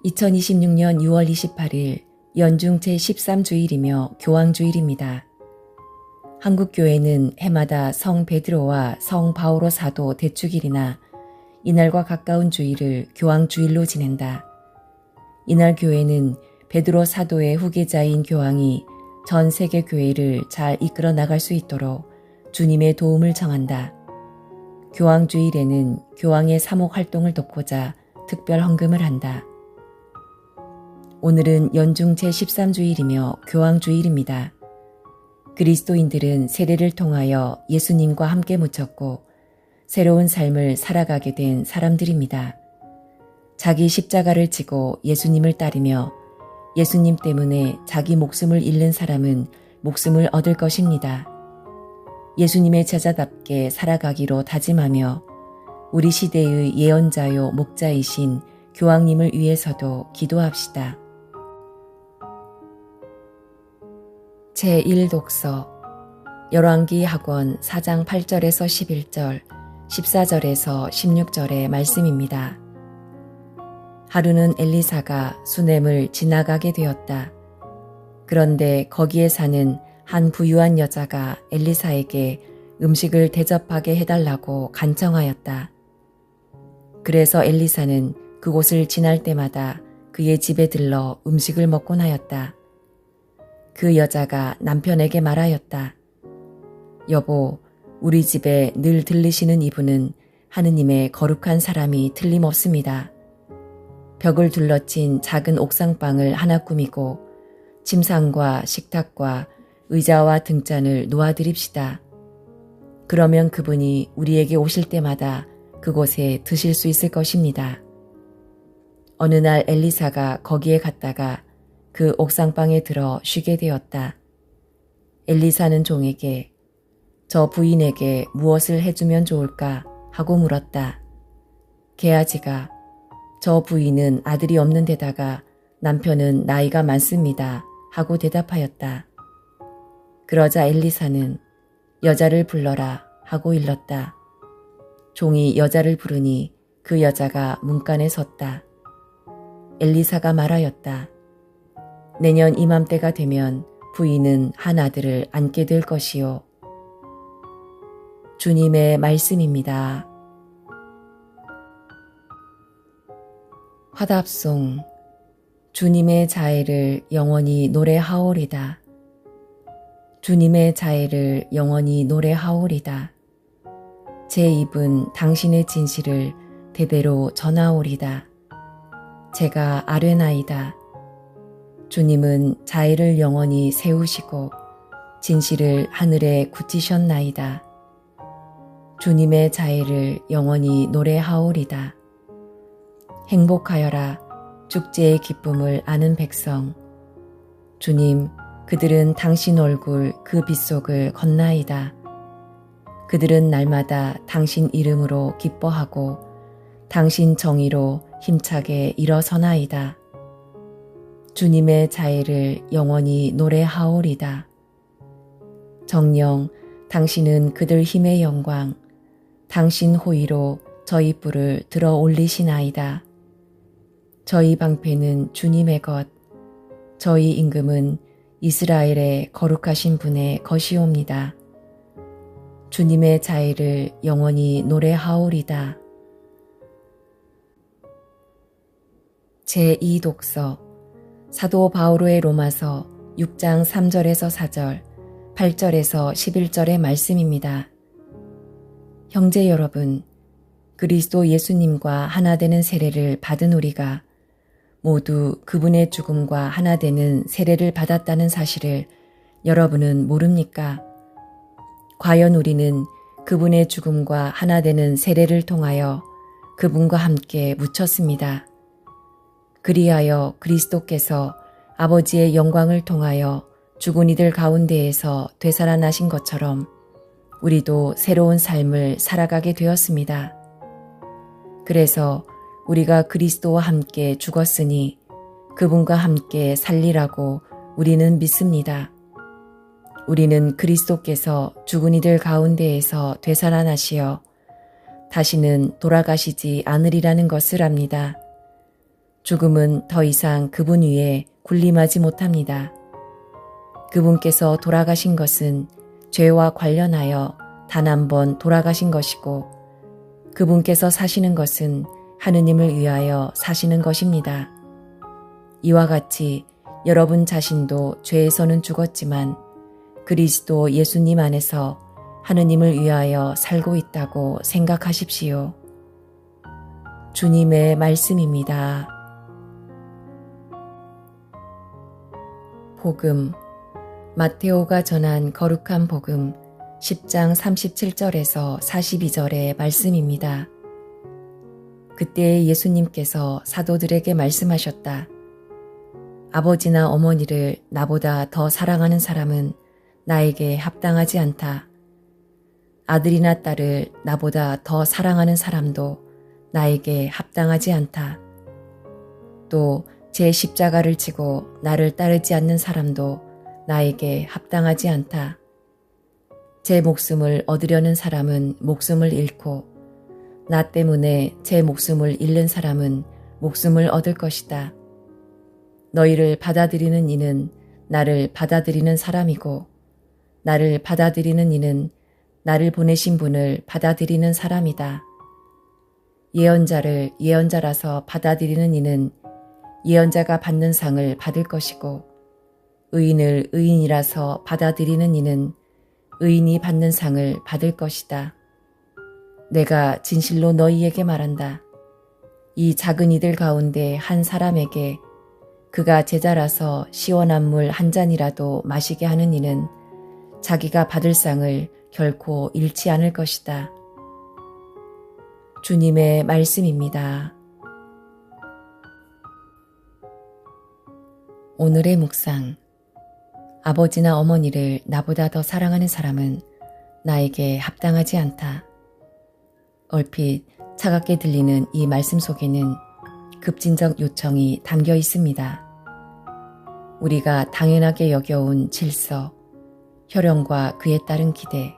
2026년 6월 28일 연중 제13주일이며 교황주일입니다. 한국교회는 해마다 성 베드로와 성 바오로 사도 대축일이나 이날과 가까운 주일을 교황주일로 지낸다. 이날 교회는 베드로 사도의 후계자인 교황이 전 세계 교회를 잘 이끌어 나갈 수 있도록 주님의 도움을 청한다. 교황주일에는 교황의 사목 활동을 돕고자 특별 헌금을 한다. 오늘은 연중 제13주일이며 교황주일입니다. 그리스도인들은 세례를 통하여 예수님과 함께 묻혔고 새로운 삶을 살아가게 된 사람들입니다. 자기 십자가를 지고 예수님을 따르며 예수님 때문에 자기 목숨을 잃는 사람은 목숨을 얻을 것입니다. 예수님의 제자답게 살아가기로 다짐하며 우리 시대의 예언자요 목자이신 교황님을 위해서도 기도합시다. 제1독서 열왕기 학원 4장 8절에서 11절, 14절에서 16절의 말씀입니다. 하루는 엘리사가 수넴을 지나가게 되었다. 그런데 거기에 사는 한 부유한 여자가 엘리사에게 음식을 대접하게 해달라고 간청하였다. 그래서 엘리사는 그곳을 지날 때마다 그의 집에 들러 음식을 먹곤 하였다. 그 여자가 남편에게 말하였다. 여보, 우리 집에 늘 들르시는 이분은 하느님의 거룩한 사람이 틀림없습니다. 벽을 둘러친 작은 옥상방을 하나 꾸미고 침상과 식탁과 의자와 등잔을 놓아드립시다. 그러면 그분이 우리에게 오실 때마다 그곳에 드실 수 있을 것입니다. 어느 날 엘리사가 거기에 갔다가 그 옥상방에 들어 쉬게 되었다. 엘리사는 종에게 저 부인에게 무엇을 해주면 좋을까 하고 물었다. 게하지가 저 부인은 아들이 없는 데다가 남편은 나이가 많습니다 하고 대답하였다. 그러자 엘리사는 여자를 불러라 하고 일렀다. 종이 여자를 부르니 그 여자가 문간에 섰다. 엘리사가 말하였다. 내년 이맘때가 되면 부인은 한 아들을 안게 될 것이요. 주님의 말씀입니다. 화답송 주님의 자애를 영원히 노래하오리다. 주님의 자애를 영원히 노래하오리다. 제 입은 당신의 진실을 대대로 전하오리다. 제가 아뢰나이다. 주님은 자애를 영원히 세우시고 진실을 하늘에 굳히셨나이다. 주님의 자애를 영원히 노래하오리다. 행복하여라 축제의 기쁨을 아는 백성. 주님, 그들은 당신 얼굴 그 빗속을 건나이다. 그들은 날마다 당신 이름으로 기뻐하고 당신 정의로 힘차게 일어서나이다. 주님의 자애를 영원히 노래하오리다. 정녕 당신은 그들 힘의 영광, 당신 호의로 저희 뿔을 들어 올리시나이다. 저희 방패는 주님의 것, 저희 임금은 이스라엘의 거룩하신 분의 것이옵니다. 주님의 자애를 영원히 노래하오리다. 제2독서 사도 바오로의 로마서 6장 3절에서 4절, 8절에서 11절의 말씀입니다. 형제 여러분, 그리스도 예수님과 하나 되는 세례를 받은 우리가 모두 그분의 죽음과 하나 되는 세례를 받았다는 사실을 여러분은 모릅니까? 과연 우리는 그분의 죽음과 하나 되는 세례를 통하여 그분과 함께 묻혔습니다. 그리하여 그리스도께서 아버지의 영광을 통하여 죽은 이들 가운데에서 되살아나신 것처럼 우리도 새로운 삶을 살아가게 되었습니다. 그래서 우리가 그리스도와 함께 죽었으니 그분과 함께 살리라고 우리는 믿습니다. 우리는 그리스도께서 죽은 이들 가운데에서 되살아나시어 다시는 돌아가시지 않으리라는 것을 압니다. 죽음은 더 이상 그분 위에 군림하지 못합니다. 그분께서 돌아가신 것은 죄와 관련하여 단 한 번 돌아가신 것이고 그분께서 사시는 것은 하느님을 위하여 사시는 것입니다. 이와 같이 여러분 자신도 죄에서는 죽었지만 그리스도 예수님 안에서 하느님을 위하여 살고 있다고 생각하십시오. 주님의 말씀입니다. 복음, 마테오가 전한 거룩한 복음 10장 37절에서 42절의 말씀입니다. 그때 예수님께서 사도들에게 말씀하셨다. 아버지나 어머니를 나보다 더 사랑하는 사람은 나에게 합당하지 않다. 아들이나 딸을 나보다 더 사랑하는 사람도 나에게 합당하지 않다. 또 제 십자가를 지고 나를 따르지 않는 사람도 나에게 합당하지 않다. 제 목숨을 얻으려는 사람은 목숨을 잃고 나 때문에 제 목숨을 잃는 사람은 목숨을 얻을 것이다. 너희를 받아들이는 이는 나를 받아들이는 사람이고 나를 받아들이는 이는 나를 보내신 분을 받아들이는 사람이다. 예언자를 예언자라서 받아들이는 이는 예언자가 받는 상을 받을 것이고 의인을 의인이라서 받아들이는 이는 의인이 받는 상을 받을 것이다. 내가 진실로 너희에게 말한다. 이 작은 이들 가운데 한 사람에게 그가 제자라서 시원한 물 한 잔이라도 마시게 하는 이는 자기가 받을 상을 결코 잃지 않을 것이다. 주님의 말씀입니다. 오늘의 묵상. 아버지나 어머니를 나보다 더 사랑하는 사람은 나에게 합당하지 않다. 얼핏 차갑게 들리는 이 말씀 속에는 급진적 요청이 담겨 있습니다. 우리가 당연하게 여겨온 질서, 혈연과 그에 따른 기대,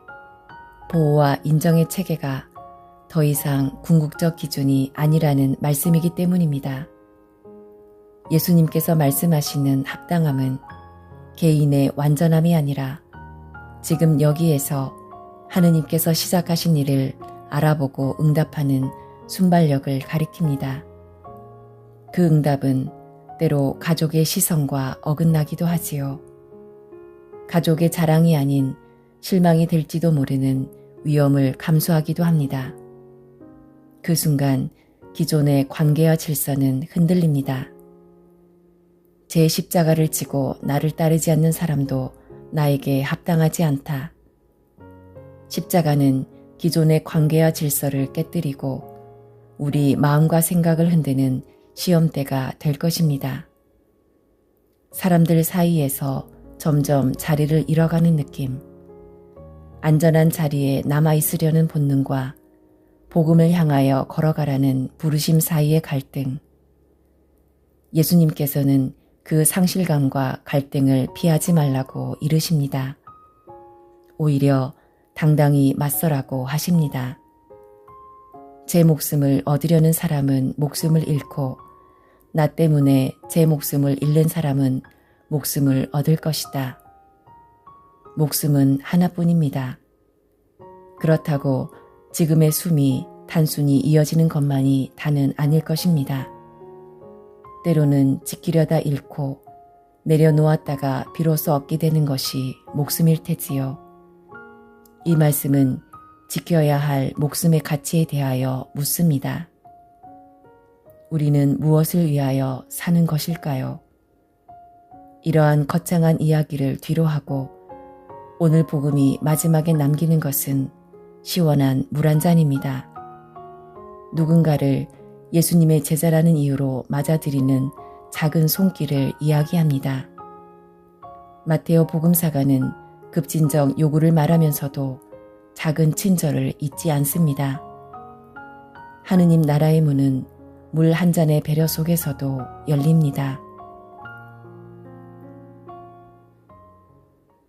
보호와 인정의 체계가 더 이상 궁극적 기준이 아니라는 말씀이기 때문입니다. 예수님께서 말씀하시는 합당함은 개인의 완전함이 아니라 지금 여기에서 하느님께서 시작하신 일을 알아보고 응답하는 순발력을 가리킵니다. 그 응답은 때로 가족의 시선과 어긋나기도 하지요. 가족의 자랑이 아닌 실망이 될지도 모르는 위험을 감수하기도 합니다. 그 순간 기존의 관계와 질서는 흔들립니다. 제 십자가를 지고 나를 따르지 않는 사람도 나에게 합당하지 않다. 십자가는 기존의 관계와 질서를 깨뜨리고 우리 마음과 생각을 흔드는 시험대가 될 것입니다. 사람들 사이에서 점점 자리를 잃어가는 느낌, 안전한 자리에 남아있으려는 본능과 복음을 향하여 걸어가라는 부르심 사이의 갈등. 예수님께서는 그 상실감과 갈등을 피하지 말라고 이르십니다. 오히려 당당히 맞서라고 하십니다. 제 목숨을 얻으려는 사람은 목숨을 잃고 나 때문에 제 목숨을 잃는 사람은 목숨을 얻을 것이다. 목숨은 하나뿐입니다. 그렇다고 지금의 숨이 단순히 이어지는 것만이 다는 아닐 것입니다. 때로는 지키려다 잃고 내려놓았다가 비로소 얻게 되는 것이 목숨일 테지요. 이 말씀은 지켜야 할 목숨의 가치에 대하여 묻습니다. 우리는 무엇을 위하여 사는 것일까요? 이러한 거창한 이야기를 뒤로하고 오늘 복음이 마지막에 남기는 것은 시원한 물 한 잔입니다. 누군가를 예수님의 제자라는 이유로 맞아들이는 작은 손길을 이야기합니다. 마테오 복음사가는 급진적 요구를 말하면서도 작은 친절을 잊지 않습니다. 하느님 나라의 문은 물 한 잔의 배려 속에서도 열립니다.